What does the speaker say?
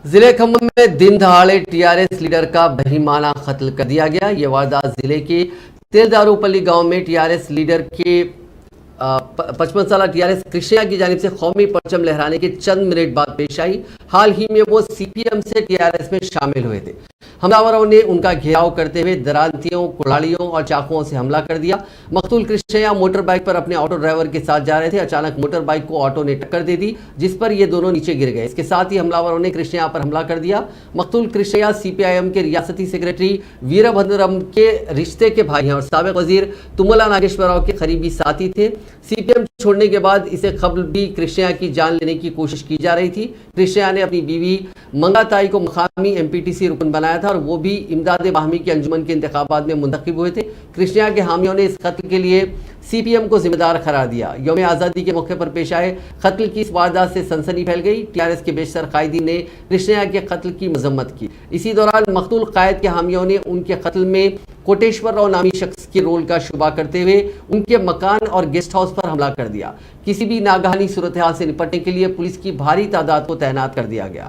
ضلع کھمم میں دن دہاڑے T R S leader کا بہیمانہ قتل کر دیا گیا۔ یہ واردات ضلع کے تیلدارو پلی گاؤں میں ٹی آر ایس لیڈر کے 55 سالہ ٹی آر ایس کرشنیا کی جانب سے قومی پرچم لہرانے کے چند منٹ بعد پیش آئی۔ حال ہی میں وہ سی پی ایم سے ٹی آر ایس میں شامل ہوئے تھے۔ حملہ نے ان کا گھیراؤ کرتے ہوئے درانتیوں، کڑاڑیوں اور چاقوؤں سے حملہ کر دیا۔ مقتول کرشنیا موٹر بائک پر اپنے آٹو ڈرائیور کے ساتھ جا رہے تھے۔ اچانک موٹر بائک کو آٹو نے ٹکر دے دی، جس پر یہ دونوں نیچے گر گئے۔ اس کے ساتھ ہی حملہ نے کرشنیا پر حملہ کر دیا۔ مقتول کرشنیا سی پی آئی ایم کے ریاستی سیکریٹری ویرا بھدرم کے رشتے کے بھائی ہیں اور سابق وزیر تملا ناگیشور راؤ کے قریبی ساتھی تھے۔ سی پی ایم چھوڑنے کے بعد اسے قبل بھی کرشنیا کی جان لینے کی کوشش کی جا رہی تھی۔ کرشنیا نے اپنی بیوی منگا تائی کو مقامی ایم پی ٹی سی رکن بنایا تھا اور وہ بھی امداد باہمی کی انجمن کے انتخابات میں منتخب ہوئے تھے۔ کرشنیا کے حامیوں نے اس قتل کے لیے سی پی ایم کو ذمہ دار قرار دیا۔ یوم آزادی کے موقع پر پیش آئے قتل کی اس واردات سے سنسنی پھیل گئی۔ ٹی آر ایس کے بیشتر قائدین نے کرشنیا کے قتل کی مذمت کی۔ اسی دوران مقتول قائد کے حامیوں نے ان کے قتل میں کوٹیشور راؤ نامی شخص کے رول کا شبہ کرتے ہوئے ان کے مکان اور گیسٹ ہاؤس پر حملہ کر دیا۔ کسی بھی ناگہانی صورتحال سے نپٹنے کے لیے پولیس کی بھاری تعداد کو تعینات کر دیا گیا۔